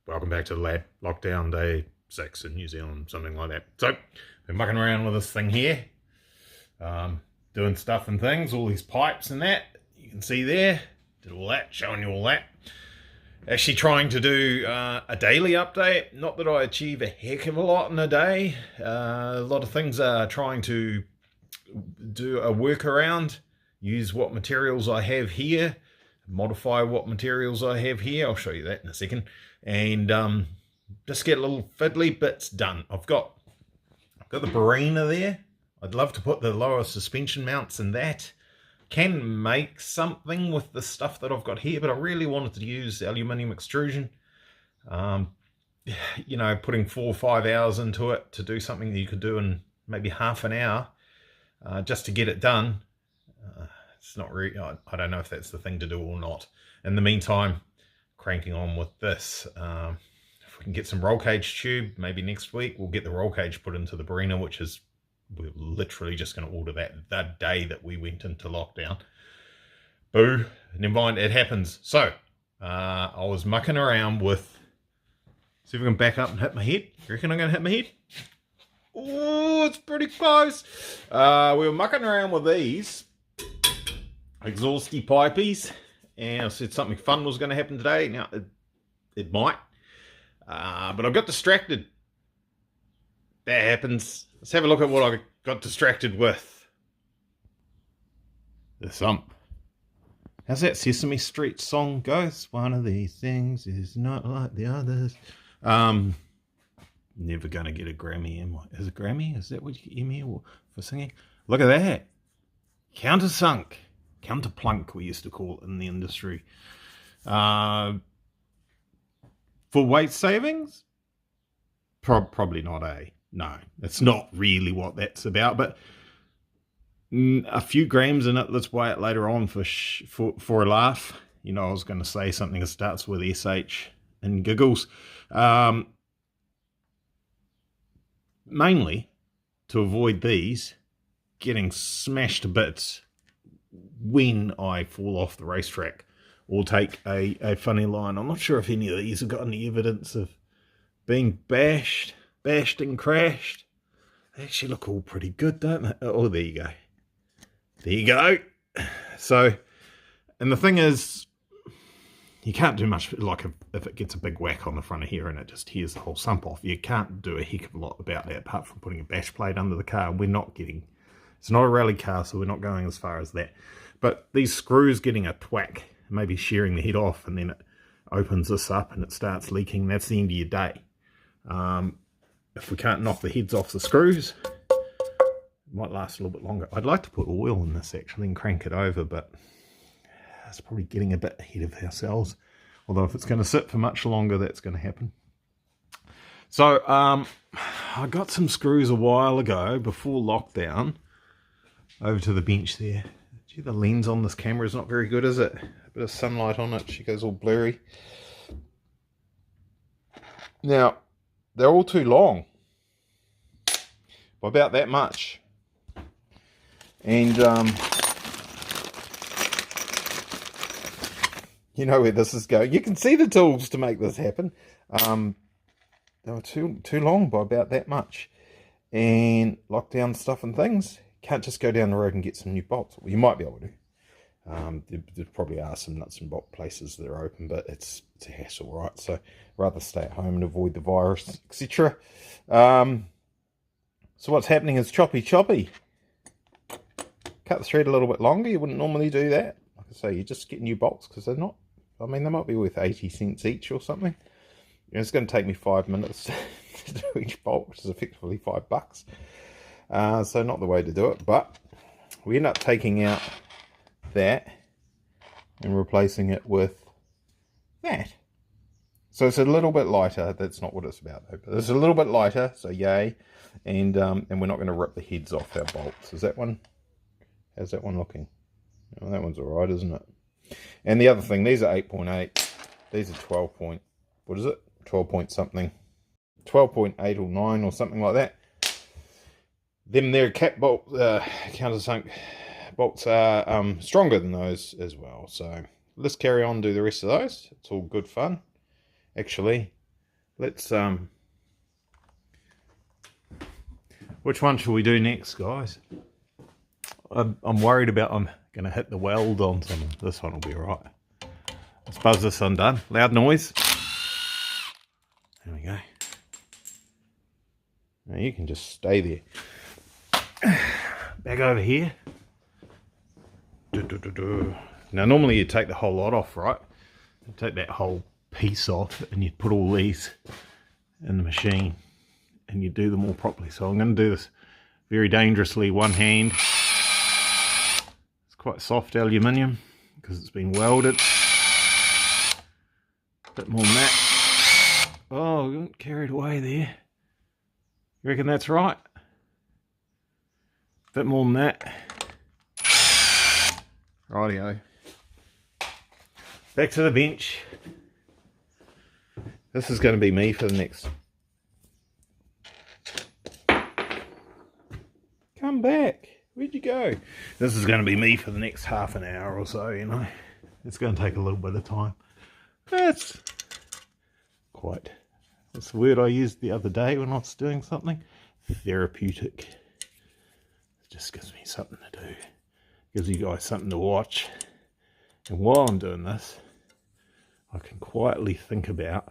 welcome back to the lab. Lockdown day 6 in New Zealand, something like that. So, been mucking around with this thing here, doing stuff and things, all these pipes and that. You can see there, did all that, showing you all that. Actually trying to do a daily update. Not that I achieve a heck of a lot in a day. A lot of things are trying to do a workaround, use what materials I have here, modify what materials I have here. I'll show you that in a second. And just get little fiddly bits done. I've got the Barina there. I'd love to put the lower suspension mounts in that. Can make something with the stuff that I've got here, but I really wanted to use aluminium extrusion. You know, putting 4 or 5 hours into it to do something that you could do in maybe half an hour, just to get it done. It's not really, I don't know if that's the thing to do or not. In the meantime, cranking on with this. If we can get some roll cage tube, maybe next week, we'll get the roll cage put into the Barina, which is, we're literally just going to order that day that we went into lockdown. Boo. Never mind, it happens. So, I was mucking around with, see if I can back up and hit my head. You reckon I'm going to hit my head? Oh, it's pretty close. We were mucking around with these exhausty pipies, and I said something fun was going to happen today. Now, it might, but I got distracted. That happens. Let's have a look at what I got distracted with. The sump. How's that Sesame Street song goes? One of these things is not like the others. Never going to get a Grammy. Is it Grammy? Is that what you get Emmy for singing? Look at that. Countersunk. Counterplunk, we used to call it in the industry. For weight savings? Probably not, eh? No, it's not really what that's about, but a few grams in it. Let's weigh it later on for a laugh. You know, I was going to say something that starts with SH and giggles. Mainly to avoid these getting smashed to bits when I fall off the racetrack or take a funny line. I'm not sure if any of these have got any evidence of being bashed and crashed. They actually look all pretty good, don't they? Oh, there you go. There you go. So, and the thing is, you can't do much, like if it gets a big whack on the front of here and it just tears the whole sump off, you can't do a heck of a lot about that apart from putting a bash plate under the car. We're not getting, it's not a rally car, so we're not going as far as that. But these screws getting a thwack, maybe shearing the head off, and then it opens this up and it starts leaking, that's the end of your day. If we can't knock the heads off the screws, it might last a little bit longer. I'd like to put oil in this actually and crank it over, but it's probably getting a bit ahead of ourselves. Although if it's going to sit for much longer, that's going to happen. So I got some screws a while ago before lockdown over to the bench there. Gee, the lens on this camera is not very good, is it? A bit of sunlight on it, she goes all blurry. Now, they're all too long. By about that much. And you know where this is going. You can see the tools to make this happen. They were too long by about that much. And lockdown stuff and things. Can't just go down the road and get some new bolts. Well, you might be able to. There probably are some nuts and bolt places that are open, but it's a hassle, right? So rather stay at home and avoid the virus, etc. So what's happening is choppy. Cut the thread a little bit longer. You wouldn't normally do that. Like I say, you just get new bolts because they're not, I mean, they might be worth 80 cents each or something. It's going to take me 5 minutes to do each bolt, which is effectively $5. So not the way to do it, but we end up taking out that and replacing it with that. So it's a little bit lighter. That's not what it's about though, but it's a little bit lighter, so yay. And we're not going to rip the heads off our bolts. Is that one, how's that one looking? Oh, that one's alright, isn't it? And the other thing, these are 8.8, these are 12 point, what is it? 12 point something, 12.8 or 9 or something like that. Them their cap bolt, countersunk bolts are stronger than those as well. So let's carry on and do the rest of those. It's all good fun. Actually, let's which one shall we do next, guys? I'm worried about I'm going to hit the weld on something. This one will be alright. Let's buzz this undone. Loud noise. There we go. Now you can just stay there. Back over here. Now normally you take the whole lot off, right? You take that whole piece off and you put all these in the machine and you do them all properly. So I'm going to do this very dangerously, one hand. It's quite soft aluminium because it's been welded. A bit more than that. Oh, got carried away there. You reckon that's right? A bit more than that. Rightio. Back to the bench. This is going to be me for the next... Come back. Where'd you go? This is going to be me for the next half an hour or so, you know. It's going to take a little bit of time. That's quite... What's the word I used the other day when I was doing something? Therapeutic. It just gives me something to do. Gives you guys something to watch. And while I'm doing this, I can quietly think about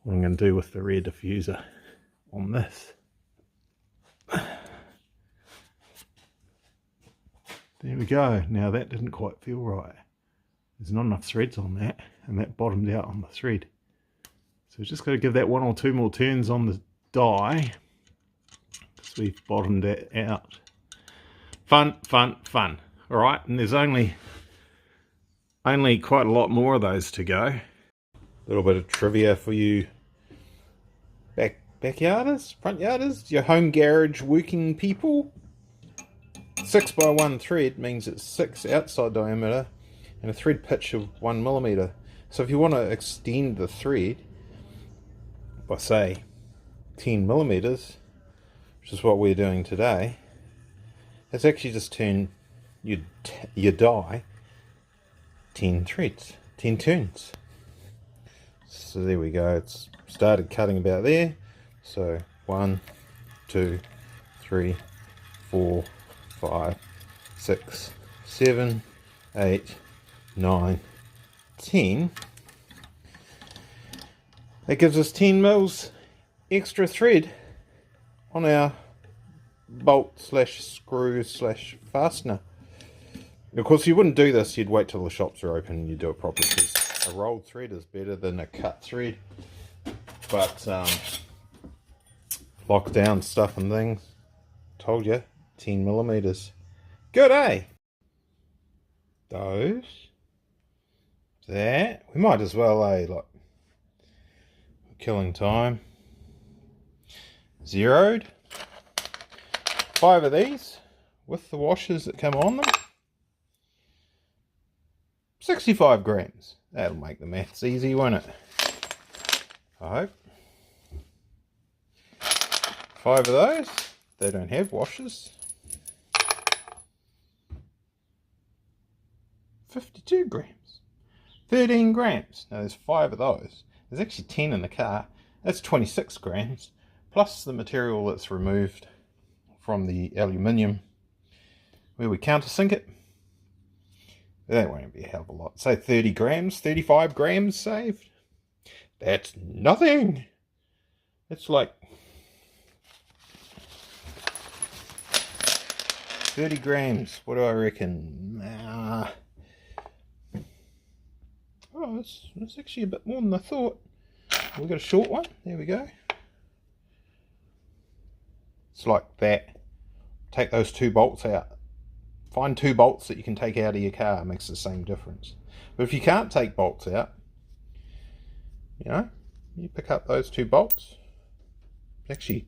what I'm going to do with the rear diffuser on this. There we go. Now that didn't quite feel right. There's not enough threads on that, and that bottomed out on the thread. So we've just got to give that one or two more turns on the die, because we've bottomed that out. Fun, fun, fun. All right, and there's only quite a lot more of those to go. A little bit of trivia for you backyarders, front yarders, your home garage working people. 6x1 thread means it's 6 outside diameter and a thread pitch of 1mm. So if you want to extend the thread by say 10mm, which is what we're doing today, it's actually just turn your die 10 threads, 10 turns. So there we go, it's started cutting about there. So 1, 2, 3, 4, 5, 6, 7, 8, 9, 10. That gives us 10 mils extra thread on our bolt slash screw slash fastener. Of course, you wouldn't do this, you'd wait till the shops are open and you do it properly, because a rolled thread is better than a cut thread. But lockdown stuff and things, told you, 10mm. Good, eh? Those, that, we might as well, like, killing time. Zeroed. 5 of these with the washers that come on them. 65 grams. That'll make the maths easy, won't it? I hope. 5 of those. They don't have washers. 52 grams. 13 grams. Now there's 5 of those. There's actually 10 in the car. That's 26 grams. Plus the material that's removed from the aluminium where we countersink it. That won't be a hell of a lot. Say 30 grams, 35 grams saved. That's nothing. It's like 30 grams. What do I reckon? Oh, it's actually a bit more than I thought. We've got a short one. There we go. It's like that. Take those 2 bolts out. Find 2 bolts that you can take out of your car. It makes the same difference. But if you can't take bolts out, you know, you pick up those 2 bolts. Actually,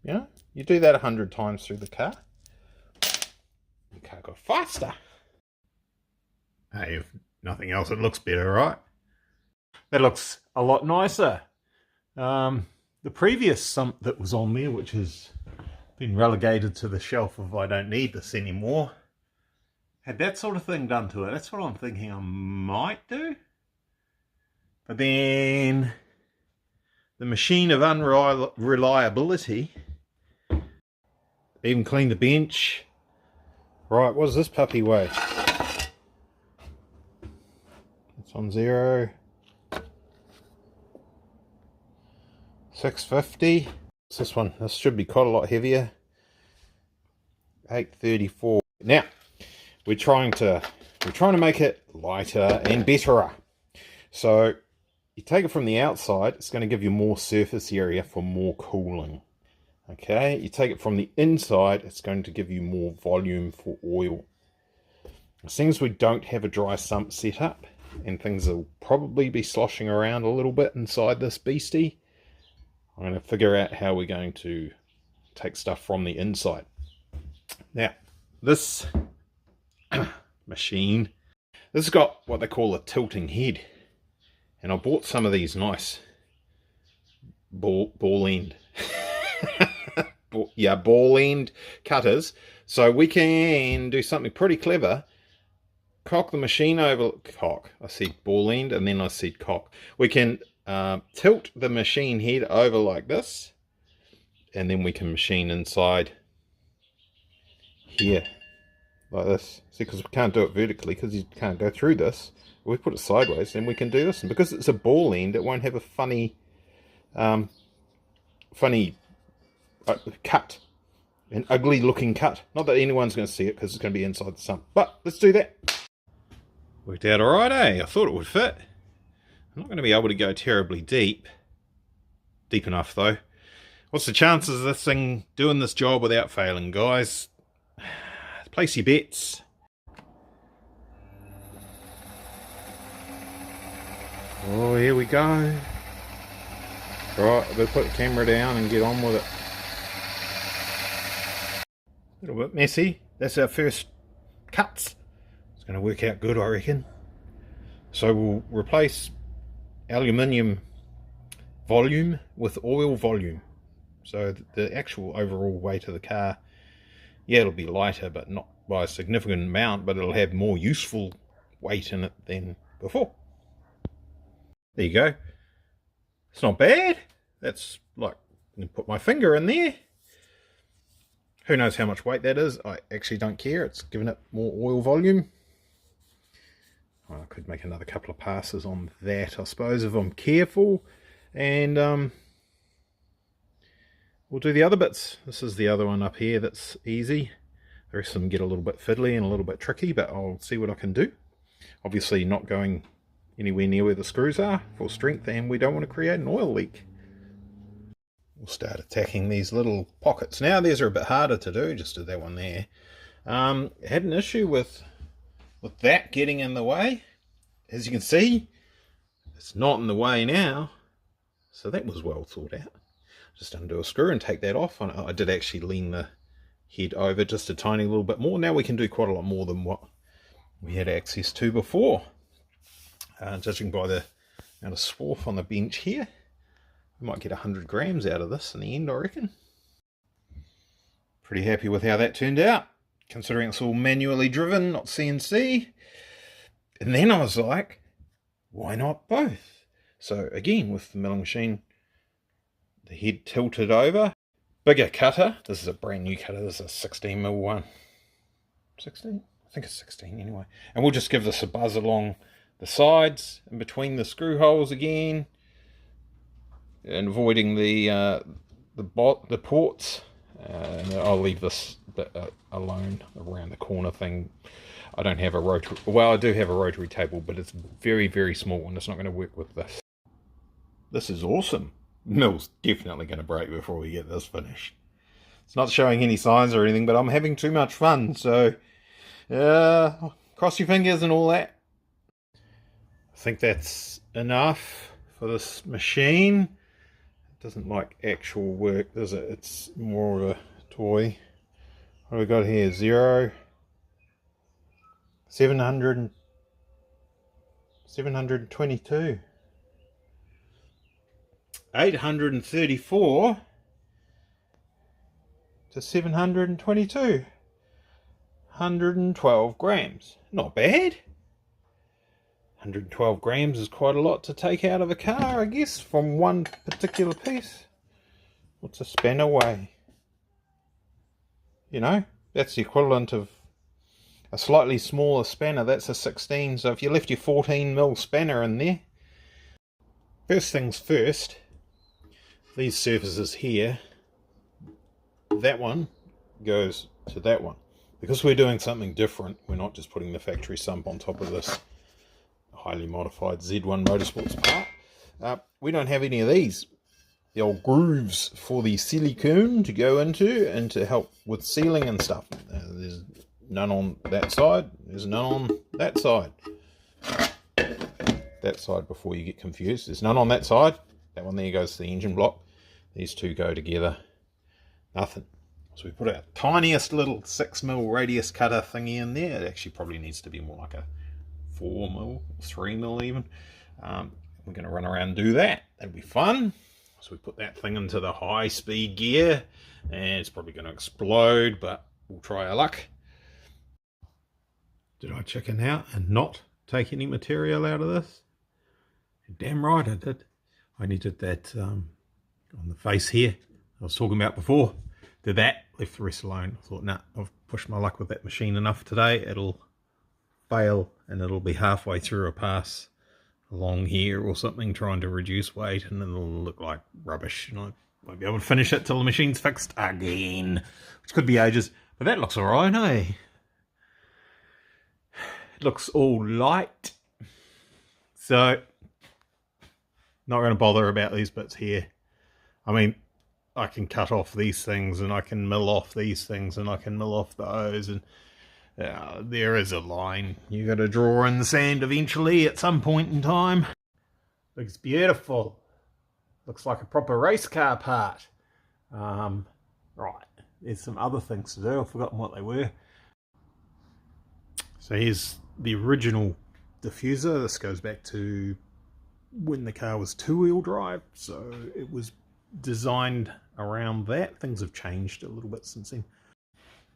you know, you do that 100 times through the car. The car got faster. Hey, if nothing else, it looks better, right? That looks a lot nicer. The previous sump that was on there, which has been relegated to the shelf of I don't need this anymore, had that sort of thing done to it. That's what I'm thinking I might do. But then the machine of unreliability. Even clean the bench. Right, what does this puppy weigh? It's on 0. 650. What's this one? This should be quite a lot heavier. 834. Now, we're trying to make it lighter and betterer. So you take it from the outside, it's going to give you more surface area for more cooling. Okay, you take it from the inside, it's going to give you more volume for oil. Seeing as we don't have a dry sump set up, and things will probably be sloshing around a little bit inside this beastie, I'm going to figure out how we're going to take stuff from the inside. Now, this machine, this has got what they call a tilting head. And I bought some of these nice ball end. Ball end cutters. So we can do something pretty clever. Cock the machine over. I said ball end and then I said cock. We can tilt the machine head over like this. And then we can machine inside here. Like this. See, because we can't do it vertically because you can't go through this. If we put it sideways, then we can do this. And because it's a ball end, it won't have a funny cut. An ugly looking cut. Not that anyone's going to see it because it's going to be inside the sump. But let's do that. Worked out alright, eh? I thought it would fit. I'm not going to be able to go terribly deep. Deep enough, though. What's the chances of this thing doing this job without failing, guys? Place your bets. Oh, here we go. Right, I better put the camera down and get on with it. A little bit messy. That's our first cuts. It's going to work out good, I reckon. So we'll replace aluminium volume with oil volume. So the actual overall weight of the car, yeah, it'll be lighter, but not by a significant amount, but it'll have more useful weight in it than before. There you go. It's not bad. That's like, I can put my finger in there. Who knows how much weight that is? I actually don't care. It's giving it more oil volume. I could make another couple of passes on that, I suppose, if I'm careful. And we'll do the other bits. This is the other one up here that's easy. The rest of them get a little bit fiddly and a little bit tricky, but I'll see what I can do. Obviously not going anywhere near where the screws are for strength, and we don't want to create an oil leak. We'll start attacking these little pockets. Now these are a bit harder to do, just do that one there. Had an issue with that getting in the way. As you can see, it's not in the way now. So that was well thought out. Just undo a screw and take that off. I did actually lean the head over just a tiny little bit more. Now we can do quite a lot more than what we had access to before. Judging by the amount of swarf on the bench here, we might get 100 grams out of this in the end, I reckon. Pretty happy with how that turned out, considering it's all manually driven, not CNC. And then I was like, why not both? So again, with the milling machine, the head tilted over. Bigger cutter. This is a brand new cutter. This is a 16mm one. 16? I think it's 16 anyway. And we'll just give this a buzz along the sides and between the screw holes again, and avoiding the ports. And I'll leave this bit alone around the corner thing. I don't have a rotary. Well, I do have a rotary table, but it's very, very small, and it's not going to work with this. This is awesome. Mill's definitely going to break before we get this finished. It's not showing any signs or anything, but I'm having too much fun, so cross your fingers and all that. I think that's enough for this machine. It doesn't like actual work, does it? It's more of a toy. What have we got here? 0, 722. 834 to 722. 112 grams. Not bad. 112 grams is quite a lot to take out of a car, I guess, from one particular piece. What's a spanner weigh? You know, that's the equivalent of a slightly smaller spanner. That's a 16, so if you left your 14mm spanner in there. First things first, these surfaces here, that one goes to that one. Because we're doing something different, we're not just putting the factory sump on top of this highly modified Z1 Motorsports part. We don't have any of these. The old grooves for the silicone to go into and to help with sealing and stuff. There's none on that side. There's none on that side. That side before you get confused. There's none on that side. That one there goes to the engine block. These two go together. Nothing. So we put our tiniest little 6mm radius cutter thingy in there. It actually probably needs to be more like a 4mm, 3mm even. We're going to run around and do that. That'll be fun. So we put that thing into the high speed gear, and it's probably going to explode, but we'll try our luck. Did I chicken out and not take any material out of this? Damn right I did. I needed that on the face here I was talking about before. Did that, left the rest alone. I thought, nah, I've pushed my luck with that machine enough today. It'll fail and it'll be halfway through a pass along here or something, trying to reduce weight, and it'll look like rubbish, and I won't be able to finish it till the machine's fixed again, which could be ages. But that looks alright, eh? It looks all light. So, not going to bother about these bits here. I mean, I can cut off these things, and I can mill off these things, and I can mill off those, and there is a line you got to draw in the sand eventually at some point in time. Looks beautiful. Looks like a proper race car part. Right, there's some other things to do. I've forgotten what they were. So here's the original diffuser. This goes back to when the car was two-wheel drive, so it was designed around that. Things have changed a little bit since then.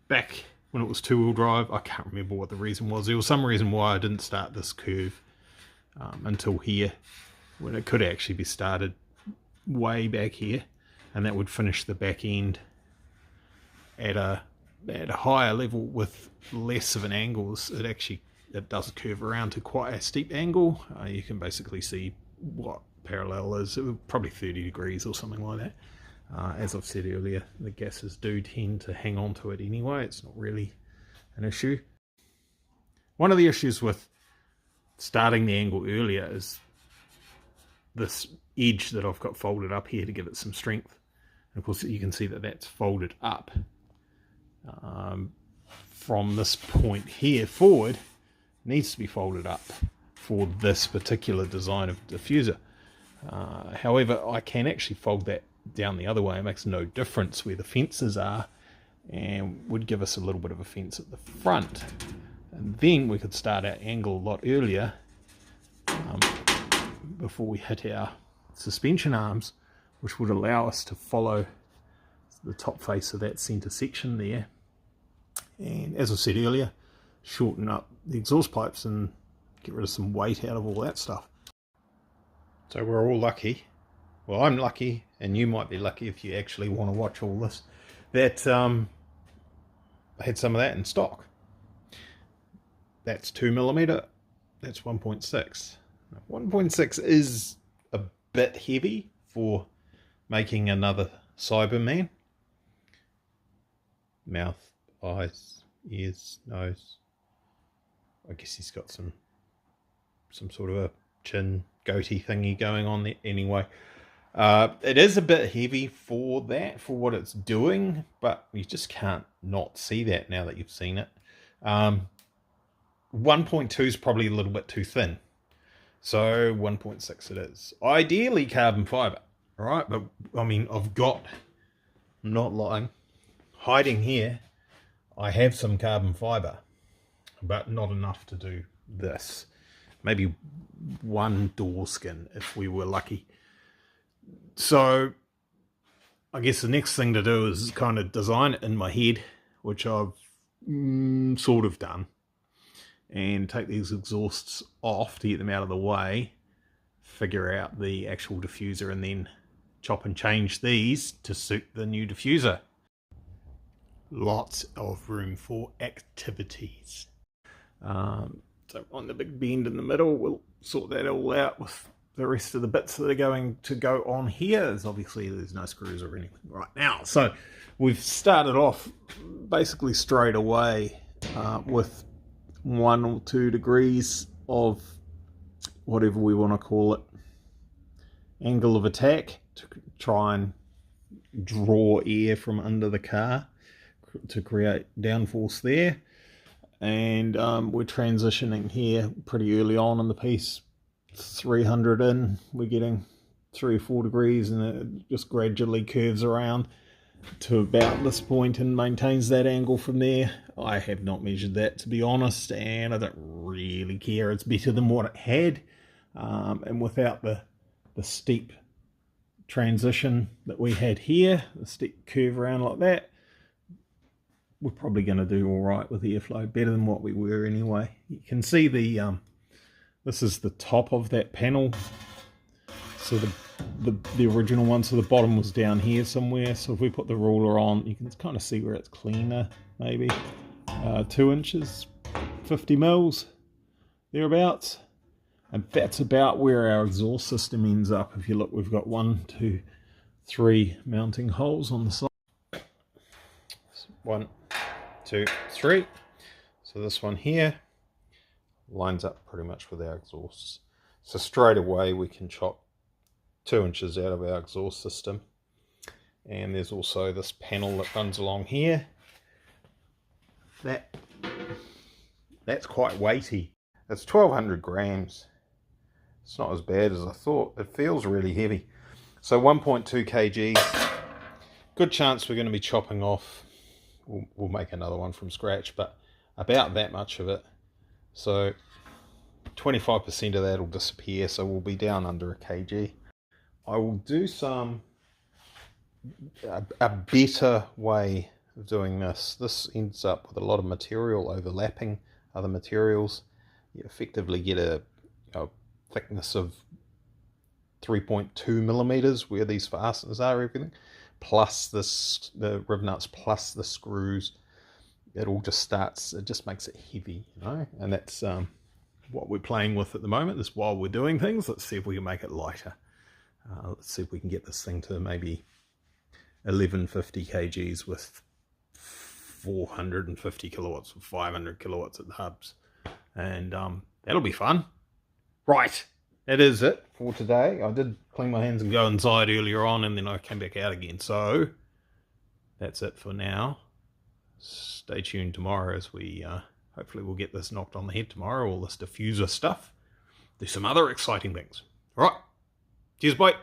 Back when it was two-wheel drive, I can't remember what the reason was. There was some reason why I didn't start this curve until here, when it could actually be started way back here, and that would finish the back end at a higher level with less of an angle. It does curve around to quite a steep angle. You can basically see what parallel is. It was probably 30 degrees or something like that. As I've said earlier, the gases do tend to hang on to it anyway. It's not really an issue. One of the issues with starting the angle earlier is this edge that I've got folded up here to give it some strength. And of course you can see that that's folded up. From this point here forward, needs to be folded up for this particular design of diffuser. However, I can actually fold that down the other way. It makes no difference where the fences are, and would give us a little bit of a fence at the front, and then we could start our angle a lot earlier before we hit our suspension arms, which would allow us to follow the top face of that center section there, and as I said earlier, shorten up the exhaust pipes and get rid of some weight out of all that stuff. So we're all lucky. Well, I'm lucky, and you might be lucky if you actually want to watch all this, that I had some of that in stock. That's 2mm, that's 1.6. 1.6 is a bit heavy for making another Cyberman. Mouth, eyes, ears, nose. I guess he's got some sort of a chin goatee thingy going on there anyway. It is a bit heavy for that, for what it's doing, but you just can't not see that now that you've seen it. 1.2 is probably a little bit too thin, so 1.6 it is. Ideally carbon fiber, right? But I mean, I've got, I'm not lying, hiding here, I have some carbon fiber, but not enough to do this. Maybe one door skin if we were lucky. So I guess the next thing to do is kind of design it in my head, which I've sort of done. and take these exhausts off to get them out of the way, figure out the actual diffuser, and then chop and change these to suit the new diffuser. Lots of room for activities. So on the big bend in the middle, we'll sort that all out with the rest of the bits that are going to go on here. There's no screws or anything right now. So we've started off basically straight away with 1 or 2 degrees of whatever we want to call it, angle of attack, to try and draw air from under the car to create downforce there. And we're transitioning here pretty early on in the piece. 300 in, we're getting 3 or 4 degrees, and it just gradually curves around to about this point and maintains that angle from there. I have not measured that, to be honest, and I don't really care. It's better than what it had, and without the steep transition that we had here, the steep curve around like that, we're probably going to do all right with airflow, better than what we were anyway. You can see this is the top of that panel. So the original one, so the bottom was down here somewhere. So if we put the ruler on, you can kind of see where it's cleaner, maybe 2 inches, 50 mils, thereabouts. And that's about where our exhaust system ends up. If you look, we've got 1, 2, 3 mounting holes on the side. 1, 2, 3. So this one here lines up pretty much with our exhausts. So straight away we can chop 2 inches out of our exhaust system. And there's also this panel that runs along here. That's quite weighty. It's 1200 grams. It's not as bad as I thought. It feels really heavy. So 1.2 kgs. Good chance we're going to be chopping off. We'll make another one from scratch, but about that much of it. So 25% of that will disappear, so we'll be down under a kg. I will do a better way of doing this. This ends up with a lot of material overlapping other materials. You effectively get a thickness of 3.2 millimeters where these fasteners are, everything, plus the rib nuts, plus the screws. It all just it just makes it heavy, you know, and that's what we're playing with at the moment. Is while we're doing things, let's see if we can make it lighter. Let's see if we can get this thing to maybe 1150 kgs with 450 kilowatts or 500 kilowatts at the hubs, and that'll be fun. Right, that is it for today. I did clean my hands and go inside earlier on, and then I came back out again, so that's it for now. Stay tuned tomorrow as we hopefully we'll get this knocked on the head tomorrow, all this diffuser stuff. Do some other exciting things. All right, cheers, bye.